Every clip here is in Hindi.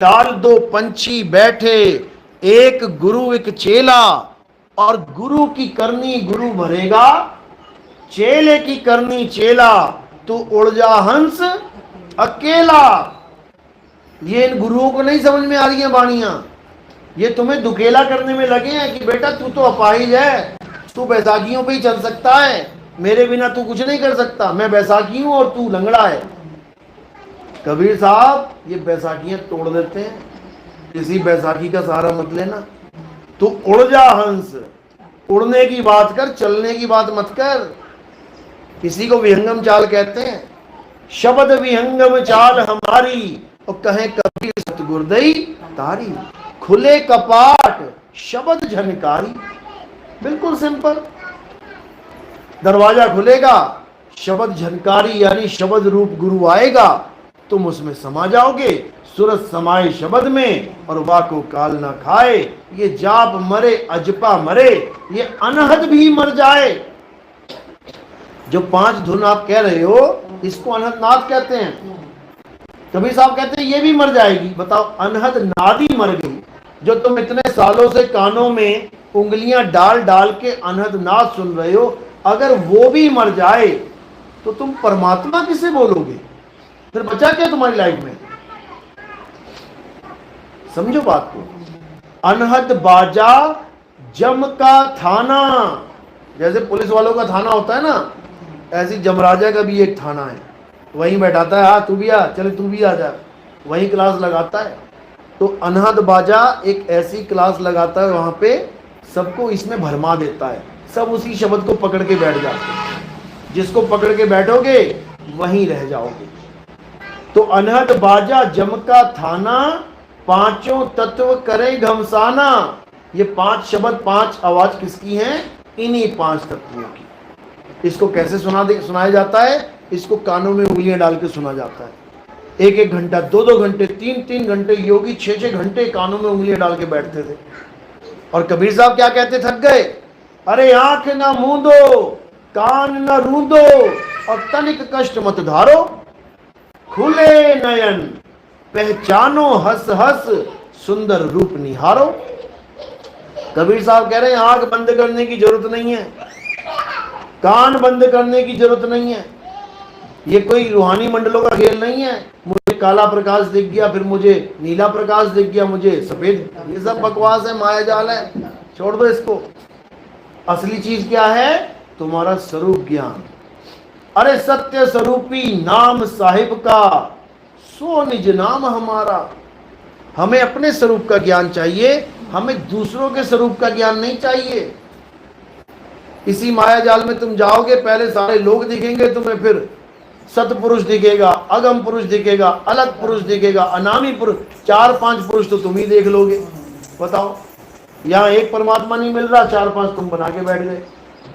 डाल दो पंछी बैठे, एक गुरु एक चेला, और गुरु की करनी गुरु भरेगा, चेले की करनी चेला, तू उड़ जा हंस अकेला। ये इन गुरुओं को नहीं समझ में आ रही है वाणियां, ये तुम्हें दुकेला करने में लगे हैं कि बेटा तू तो अपाहिज है, तू बैसाखियों पे ही चल सकता है, मेरे बिना तू कुछ नहीं कर सकता, मैं बैसाखी हूं और तू लंगड़ा है। कबीर साहब ये बैसाखियां तोड़ देते हैं, किसी बैसाखी का सहारा मत लेना। तू उड़ जा हंस, उड़ने की बात कर, चलने की बात मत कर। इसी को विहंगम चाल कहते हैं। शब्द विहंगम चाल हमारी, और कहे कबीर सतगुरदई तारी। खुले कपाट शब्द झनकारी, बिल्कुल सिंपल। दरवाजा खुलेगा, शब्द झनकारी यानी शब्द रूप गुरु आएगा, तुम उसमें समा जाओगे। सूरत समाए शब्द में, और वाको काल ना खाए। ये जाप मरे अजपा मरे, ये अनहद भी मर जाए। जो 5 धुन आप कह रहे हो, इसको अनहद नाद कहते हैं। कबीर साहब कहते हैं ये भी मर जाएगी। बताओ, अनहद नाद ही मर गई। जो तुम इतने सालों से कानों में उंगलियां डाल डाल के अनहद नाद सुन रहे हो, अगर वो भी मर जाए तो तुम परमात्मा किसे बोलोगे? फिर बचा क्या तुम्हारी लाइफ में? समझो बात को। अनहद बाजा जम का थाना, जैसे पुलिस वालों का थाना होता है ना, ऐसी जमराजा का भी एक थाना है। वहीं बैठाता है, हाँ तू भी आ, चले तू भी आ जा, वहीं क्लास लगाता है। तो अनहद बाजा एक ऐसी क्लास लगाता है, वहां पे सबको इसमें भरमा देता है, सब उसी शब्द को पकड़ के बैठ जाते हैं। जिसको पकड़ के बैठोगे वहीं रह जाओगे। तो अनहद बाजा जमका थाना, पांचों तत्व करे घमसाना। ये 5 शब्द 5 आवाज किसकी हैं? इन्हीं 5 तत्वों की। इसको कैसे सुनाया जाता है? इसको कानों में उंगलियां डाल के सुना जाता है। 1-1 घंटा, 2-2 घंटे, 3-3 घंटे, योगी 6-6 घंटे कानों में उंगलियां डाल के बैठते थे। और कबीर साहब क्या कहते? थक गए, अरे आंख ना मूंदो, कान न रूंदो, और तनिक कष्ट मत धारो, खुले नयन पहचानो हंस हंस, सुंदर रूप निहारो। कबीर साहब कह रहे हैं आंख बंद करने की जरूरत नहीं है, कान बंद करने की जरूरत नहीं है। ये कोई रूहानी मंडलों का खेल नहीं है। मुझे काला प्रकाश दिख गया, फिर मुझे नीला प्रकाश दिख गया, मुझे सफेद, ये सब बकवास है, माया जाल है, छोड़ दो इसको। असली चीज क्या है? तुम्हारा स्वरूप ज्ञान। अरे सत्य स्वरूपी नाम साहिब का, सो निज नाम हमारा। हमें अपने स्वरूप का ज्ञान चाहिए, हमें दूसरों के स्वरूप का ज्ञान नहीं चाहिए। इसी माया जाल में तुम जाओगे, पहले सारे लोग दिखेंगे तुम्हें, फिर सतपुरुष दिखेगा, अगम पुरुष दिखेगा, अलग पुरुष दिखेगा, अनामी पुरुष, 4-5 पुरुष तो तुम ही देख लोगे। बताओ, यहाँ एक परमात्मा नहीं मिल रहा, 4-5 तुम बना के बैठ गए।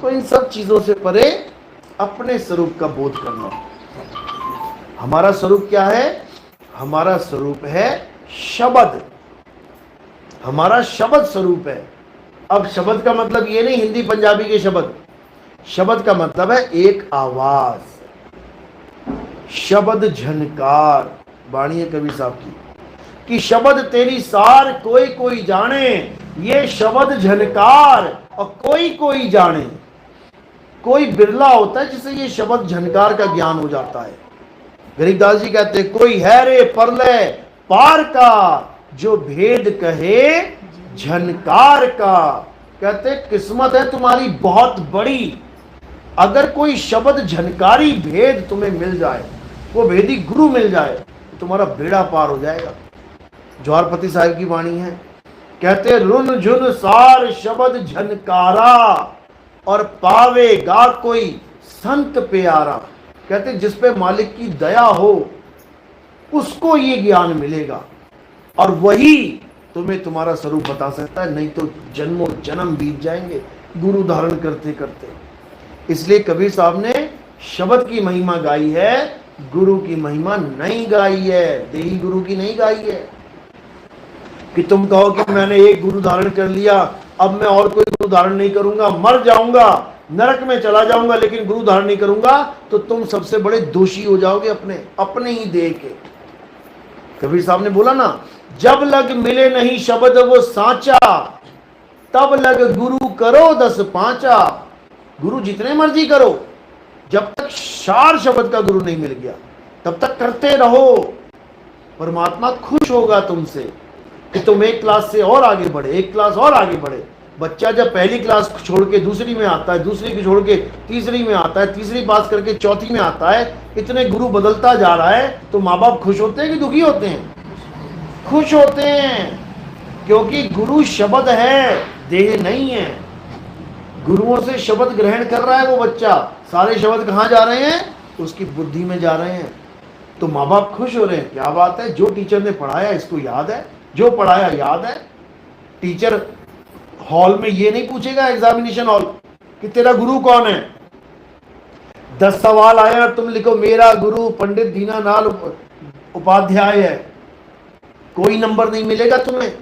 तो इन सब चीजों से परे अपने स्वरूप का बोध करना। हमारा स्वरूप क्या है? हमारा स्वरूप है शब्द। हमारा शब्द स्वरूप है। अब शब्द का मतलब ये नहीं हिंदी पंजाबी के शब्द। शब्द का मतलब है एक आवाज, शब्द झनकार। वाणी है कबीर साहब की कि शब्द तेरी सार कोई कोई जाने, ये शब्द झनकार और कोई कोई जाने। कोई बिरला होता है जिसे ये शब्द झनकार का ज्ञान हो जाता है। गरीबदास जी कहते हैं कोई है रे परलय पार का, जो भेद कहे झनकार का। कहते किस्मत है तुम्हारी बहुत बड़ी, अगर कोई शब्द झनकारी भेद तुम्हें मिल जाए, वो भेदी गुरु मिल जाए, तो तुम्हारा बेड़ा पार हो जाएगा। ज्वारपति साहिब की वाणी है, कहते रुन झुन सार शब्द झनकारा, और पावेगा कोई संत प्यारा। कहते जिस पे मालिक की दया हो उसको ये ज्ञान मिलेगा, और वही तुम्हें तुम्हारा स्वरूप बता सकता है, नहीं तो जन्मों जन्म बीत जाएंगे गुरु धारण करते करते। इसलिए कबीर साहब ने शब्द की महिमा गाई है, गुरु की महिमा नहीं गाई है, देही गुरु की नहीं गाई है। कि तुम कहो कि मैंने एक गुरु धारण कर लिया, अब मैं और कोई गुरु धारण नहीं करूंगा, मर जाऊंगा, नरक में चला जाऊंगा, लेकिन गुरु धारण नहीं करूंगा, तो तुम सबसे बड़े दोषी हो जाओगे अपने ही देह के। कबीर साहब ने बोला ना, जब लग मिले नहीं शब्द वो सांचा, तब लग गुरु करो 10 पांचा। गुरु जितने मर्जी करो, जब तक सार शब्द का गुरु नहीं मिल गया तब तक करते रहो। परमात्मा खुश होगा तुमसे कि तुम एक क्लास से और आगे बढ़े, एक क्लास और आगे बढ़े। बच्चा जब पहली क्लास छोड़ के दूसरी में आता है, दूसरी की छोड़ के तीसरी में आता है, तीसरी पास करके चौथी में आता है, इतने गुरु बदलता जा रहा है, तो माँ बाप खुश होते हैं कि दुखी होते हैं? खुश होते हैं, क्योंकि गुरु शब्द है, देह नहीं है। गुरुओं से शब्द ग्रहण कर रहा है वो बच्चा। सारे शब्द कहाँ जा रहे हैं? उसकी बुद्धि में जा रहे हैं। तो माँ बाप खुश हो रहे हैं, क्या बात है, जो टीचर ने पढ़ाया इसको याद है, जो पढ़ाया याद है। टीचर हॉल में ये नहीं पूछेगा, एग्जामिनेशन हॉल, कि तेरा गुरु कौन है। 10 सवाल आया, तुम लिखो मेरा गुरु पंडित दीनानाथ उपाध्याय है, कोई नंबर नहीं मिलेगा तुम्हें।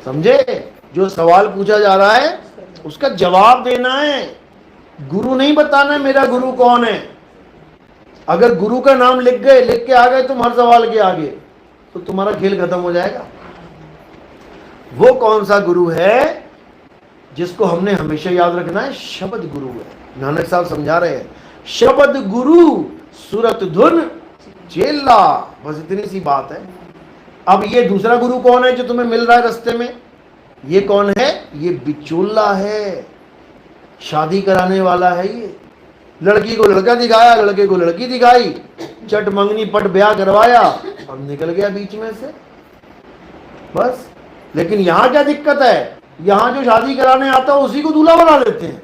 समझे? जो सवाल पूछा जा रहा है उसका जवाब देना है, गुरु नहीं बताना है मेरा गुरु कौन है। अगर गुरु का नाम लिख के आ गए तुम हर सवाल के आगे, तो तुम्हारा खेल खत्म हो जाएगा। वो कौन सा गुरु है जिसको हमने हमेशा याद रखना है? शब्द गुरु है। नानक साहब समझा रहे हैं, शब्द गुरु सुरत धुन चेला। बस इतनी सी बात है। अब ये दूसरा गुरु कौन है जो तुम्हें मिल रहा है रास्ते में? ये कौन है? ये बिचौला है, शादी कराने वाला है। ये लड़की को लड़का दिखाया, लड़के को लड़की दिखाई, चट मंगनी पट ब्याह करवाया और निकल गया बीच में से, बस। लेकिन यहां क्या दिक्कत है? यहां जो शादी कराने आता है उसी को दूल्हा बना देते हैं।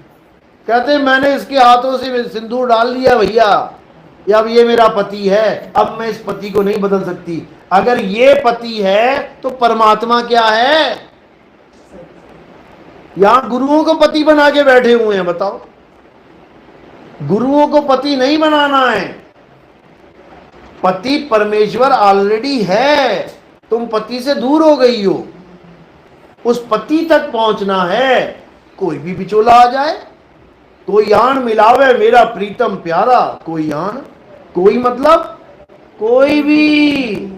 कहते हैं मैंने इसके हाथों से सिंदूर डाल लिया भैया, अब ये मेरा पति है, अब मैं इस पति को नहीं बदल सकती। अगर ये पति है तो परमात्मा क्या है? यहां गुरुओं को पति बना के बैठे हुए हैं। बताओ, गुरुओं को पति नहीं बनाना है। पति परमेश्वर ऑलरेडी है, तुम पति से दूर हो गई हो। उस पति तक पहुंचना है। कोई भी बिचौला आ जाए, कोई आन मिलावे मेरा प्रीतम प्यारा, कोई आन, कोई मतलब कोई भी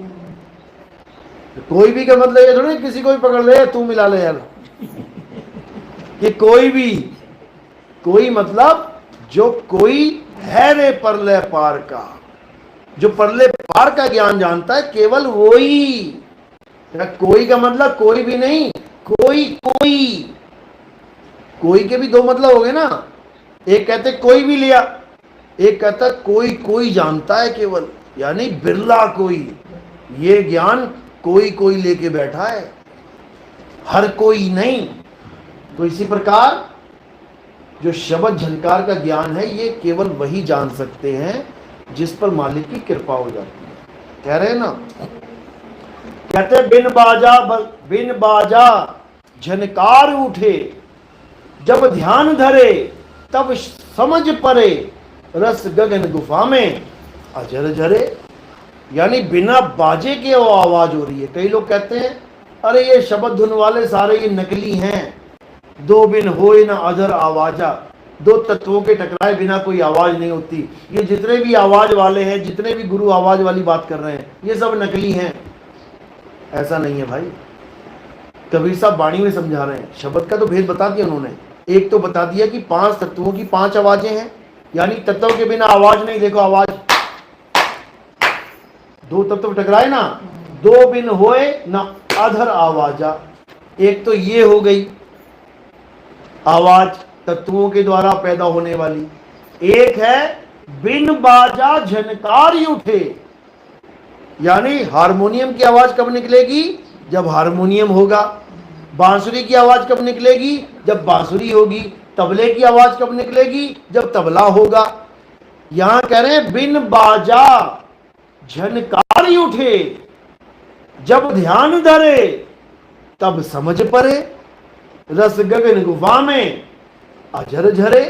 का मतलब ये थोड़ी किसी को भी पकड़ ले तू मिला ले यार। कि कोई भी, कोई मतलब जो कोई है रे परले पार का, जो परले पार का ज्ञान जानता है, केवल वो ही। कोई का मतलब कोई भी नहीं, कोई के भी 2 मतलब हो गए ना। एक कहते कोई भी लिया, एक कहता कोई जानता है केवल, यानी बिरला कोई। ये ज्ञान कोई लेके बैठा है, हर कोई नहीं। तो इसी प्रकार जो शब्द झनकार का ज्ञान है, ये केवल वही जान सकते हैं जिस पर मालिक की कृपा हो जाती है। कह रहे हैं ना, कहते बिन बाजा झनकार उठे, जब ध्यान धरे तब समझ परे, रस गगन गुफा में अजर झरे। यानी बिना बाजे के वो आवाज हो रही है। कई लोग कहते हैं अरे ये शब्द धुन वाले सारे ये नकली हैं, 2 बिन होए ना अधर आवाजा, 2 तत्वों के टकराए बिना कोई आवाज नहीं होती। ये जितने भी आवाज वाले हैं, जितने भी गुरु आवाज वाली बात कर रहे हैं, ये सब नकली हैं। ऐसा नहीं है भाई। कबीर साहब वाणी में समझा रहे हैं। शब्द का तो भेद बता दिया उन्होंने। एक तो बता दिया कि 5 तत्वों की 5 आवाजें हैं, यानी तत्व के बिना आवाज नहीं। देखो आवाज, 2 तत्व टकराए ना, 2 बिन होए ना अधर आवाजा। एक तो ये हो गई आवाज तत्वों के द्वारा पैदा होने वाली। एक है बिन बाजा झनकार उठे, यानी हारमोनियम की आवाज कब निकलेगी? जब हारमोनियम होगा। बांसुरी की आवाज कब निकलेगी? जब बांसुरी होगी। तबले की आवाज कब निकलेगी? जब तबला होगा। यहां कह रहे हैं बिन बाजा झनकार उठे, जब ध्यान धरे तब समझ परे, रस गगन गुफा में अजर झरे।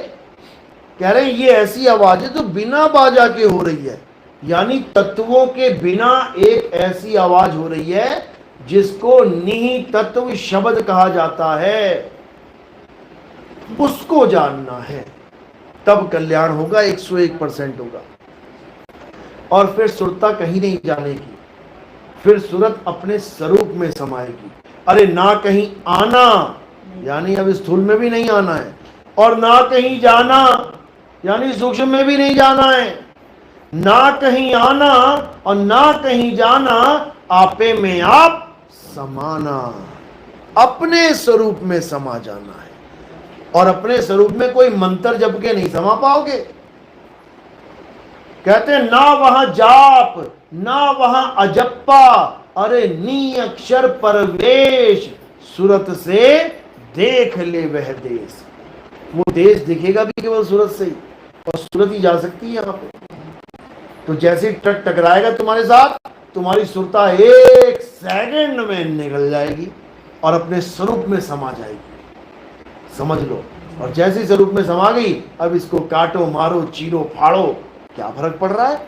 कह रहे हैं ये ऐसी आवाज है जो बिना बाजा के हो रही है, यानी तत्वों के बिना एक ऐसी आवाज हो रही है जिसको निहित तत्व शब्द कहा जाता है। उसको जानना है, तब कल्याण होगा, 101% होगा। और फिर सुरता कहीं नहीं जाने की, फिर सूरत अपने स्वरूप में समाएगी। अरे ना कहीं आना, यानी अब स्थूल में भी नहीं आना है, और ना कहीं जाना, यानी सूक्ष्म में भी नहीं जाना है। ना कहीं आना और ना कहीं जाना, आपे में आप समाना, अपने स्वरूप में समा जाना है। और अपने स्वरूप में कोई मंत्र जप के नहीं समा पाओगे। कहते हैं ना वहां जाप, ना वहां अजप्पा, अरे नी अक्षर परवेश, सूरत से देख ले वह देश। वो देश दिखेगा भी केवल सूरत से ही, और सूरत ही जा सकती है यहाँ पे। तो जैसे ही ट्रक टकराएगा तुम्हारे साथ, तुम्हारी सुरता 1 सेकंड में निकल जाएगी और अपने स्वरूप में समा जाएगी, समझ लो। और जैसे स्वरूप में समा गई, अब इसको काटो, मारो, चीरो, फाड़ो, क्या फर्क पड़ रहा है।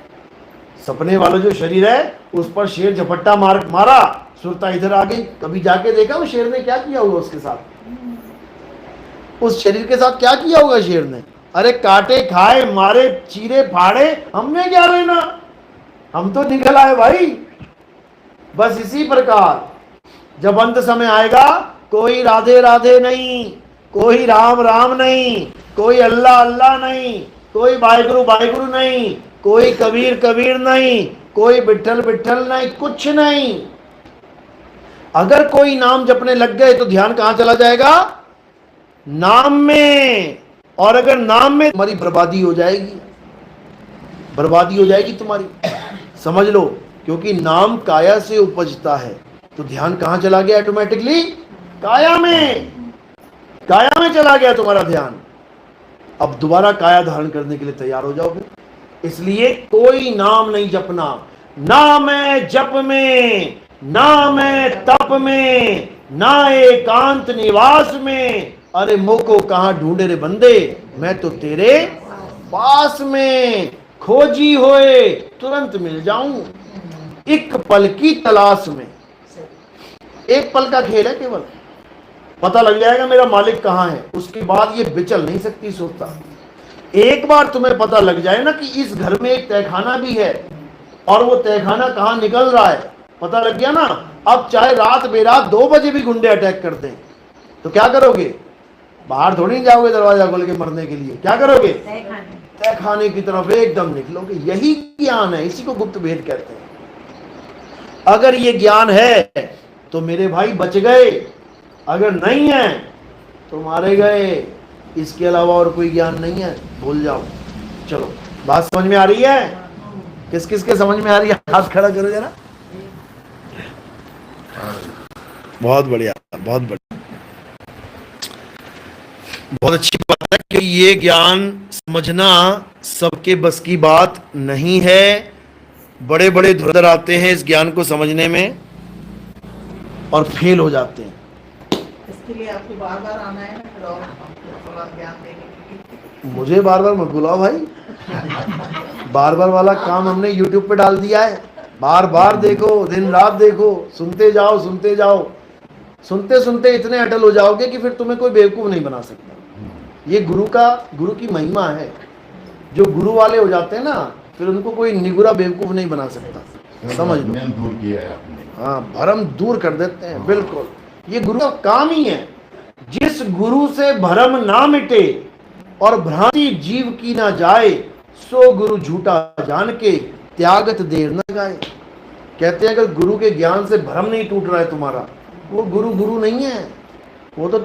सपने वाला जो शरीर है उस पर शेर झपट्टा मारा, सुरता इधर आ गई। कभी जाके देखा उस शेर ने क्या किया होगा उसके साथ, उस शरीर के साथ क्या किया होगा शेर ने। अरे काटे, खाए, मारे, चीरे, फाड़े, हमने क्या लेना, हम तो निकल आए भाई। बस इसी प्रकार जब अंत समय आएगा, कोई राधे राधे नहीं, कोई राम राम नहीं, कोई अल्लाह अल्लाह नहीं, कोई वाहिगुरु वाहिगुरु नहीं, कोई कबीर कबीर नहीं, कोई विठल विठल नहीं, कुछ नहीं। अगर कोई नाम जपने लग गए तो ध्यान कहां चला जाएगा, नाम में। और अगर नाम में, तुम्हारी बर्बादी हो जाएगी, बर्बादी हो जाएगी तुम्हारी, समझ लो। क्योंकि नाम काया से उपजता है, तो ध्यान कहां चला गया ऑटोमेटिकली, काया में, काया में चला गया तुम्हारा ध्यान। अब दोबारा काया धारण करने के लिए तैयार हो जाओगे। इसलिए कोई नाम नहीं जपना, ना मैं जप में, ना मैं तप में, ना एकांत निवास में। अरे मोको कहां ढूंढे रे बंदे, मैं तो तेरे पास में, खोजी होए तुरंत मिल जाऊं, एक पल की तलाश में। एक पल का खेल है केवल, पता लग जाएगा मेरा मालिक कहां है। उसके बाद ये विचल नहीं सकती सोचता। एक बार तुम्हें पता लग जाए ना कि इस घर में एक तहखाना भी है, और वो तहखाना कहां निकल रहा है, पता लग गया ना। अब चाहे रात बेरात 2 बजे भी गुंडे अटैक कर दें, तो क्या करोगे, बाहर थोड़ी नहीं जाओगे दरवाजा खोल के मरने के लिए, क्या करोगे, तहखाने की तरफ एकदम निकलोगे। यही ज्ञान है, इसी को गुप्त भेद कहते हैं। अगर ये ज्ञान है तो मेरे भाई बच गए, अगर नहीं है तो मारे गए। इसके अलावा और कोई ज्ञान नहीं है, भूल जाओ। चलो, बात समझ में आ रही है, किस किस के समझ में आ रही है, हाथ खड़ा करो जरा। बहुत बढ़िया, बहुत बढ़िया, बहुत अच्छी बात है कि ये ज्ञान समझना सबके बस की बात नहीं है। बड़े बड़े धुरंधर आते हैं इस ज्ञान को समझने में और फेल हो जाते हैं। इसके लिए आपको बार बार आना है ना, फिर और थोड़ा ज्ञान देने के लिए। मुझे बार बार मत बुलाओ भाई, बार बार वाला काम हमने YouTube पे डाल दिया है। बार बार देखो, दिन रात देखो, सुनते जाओ सुनते जाओ, सुनते सुनते इतने अटल हो जाओगे कि फिर तुम्हें कोई बेवकूफ नहीं बना सकता। ये गुरु की महिमा है। जो गुरु वाले हो जाते हैं ना, फिर उनको कोई निगुरा बेवकूफ नहीं बना सकता, समझ लो। दूर किया है आपने। हाँ, भरम दूर कर देते हैं, बिल्कुल। ये गुरु का काम ही है। जिस गुरु से भरम ना मिटे और भ्रांति जीव की ना जाए, सो गुरु झूठा जान के त्यागत देर न गाए। कहते हैं अगर गुरु के ज्ञान से भरम नहीं टूट रहा है तुम्हारा, वो गुरु नहीं है, वो तो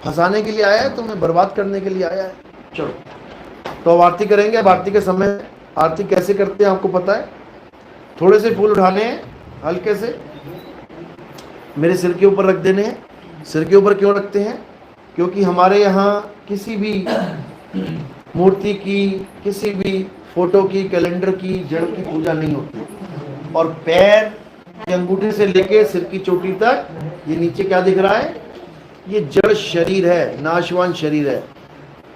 फंसाने के लिए आया है, तुम्हें बर्बाद करने के लिए आया है। चलो, तो अब आरती करेंगे। अब आरती के समय आरती कैसे करते हैं आपको पता है। थोड़े से फूल उठाने हैं, हल्के से मेरे सिर के ऊपर रख देने हैं। सिर के ऊपर क्यों रखते हैं, क्योंकि हमारे यहाँ किसी भी मूर्ति की, किसी भी फोटो की, कैलेंडर की, जड़ की पूजा नहीं होती। और पैर के अंगूठे से लेके सिर की चोटी तक ये नीचे क्या दिख रहा है, ये जड़ शरीर है, नाशवान शरीर है।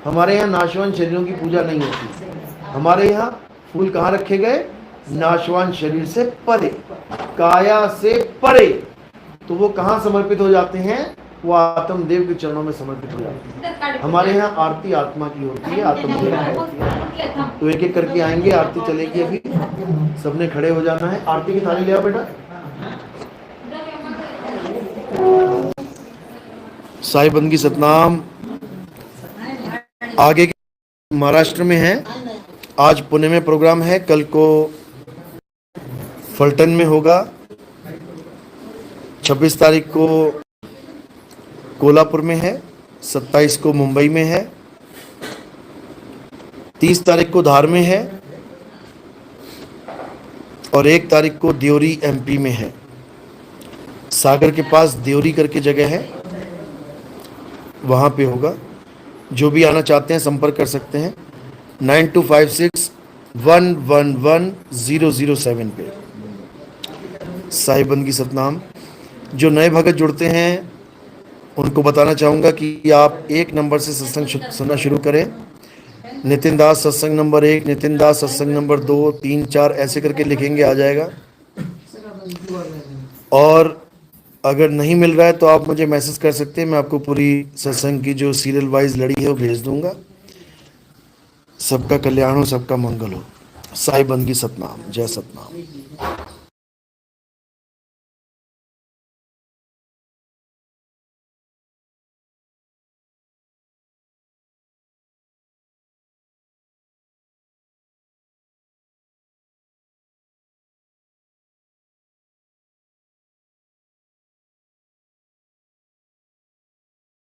हमारे यहाँ नाशवान शरीरों की पूजा नहीं होती। हमारे यहाँ फूल कहाँ रखे गए, नाशवान शरीर से परे, काया से परे। तो वो कहाँ समर्पित हो जाते हैं, वो आत्मदेव के चरणों में समर्पित हो जाते हैं। हमारे यहाँ आरती आत्मा की होती है, आत्मदेव की होती है। तो एक एक करके आएंगे, आरती चलेगी। अभी सबने खड़े हो जाना है। आरती की थाली ले आओ बेटा। साई बंदगी सतनाम। आगे के महाराष्ट्र में है, आज पुणे में प्रोग्राम है, कल को फलटन में होगा, 26 तारीख को कोल्हापुर में है, 27 को मुंबई में है, 30 तारीख को धार में है और 1 तारीख को देवरी एमपी में है। सागर के पास देवरी करके जगह है, वहाँ पे होगा। जो भी आना चाहते हैं संपर्क कर सकते हैं 9256111007 पे। साई बंदगी सतनाम। जो नए भगत जुड़ते हैं उनको बताना चाहूँगा कि आप 1 नंबर से सत्संग सुनना शुरू करें। नितिन दास सत्संग नंबर 1, नितिन दास सत्संग नंबर 2, 3, 4 ऐसे करके लिखेंगे, आ जाएगा। और अगर नहीं मिल रहा है तो आप मुझे मैसेज कर सकते हैं, मैं आपको पूरी सत्संग की जो सीरियल वाइज लड़ी है वो भेज दूंगा। सबका कल्याण हो, सबका मंगल हो। साई बंदगी सतनाम। जय सतनाम।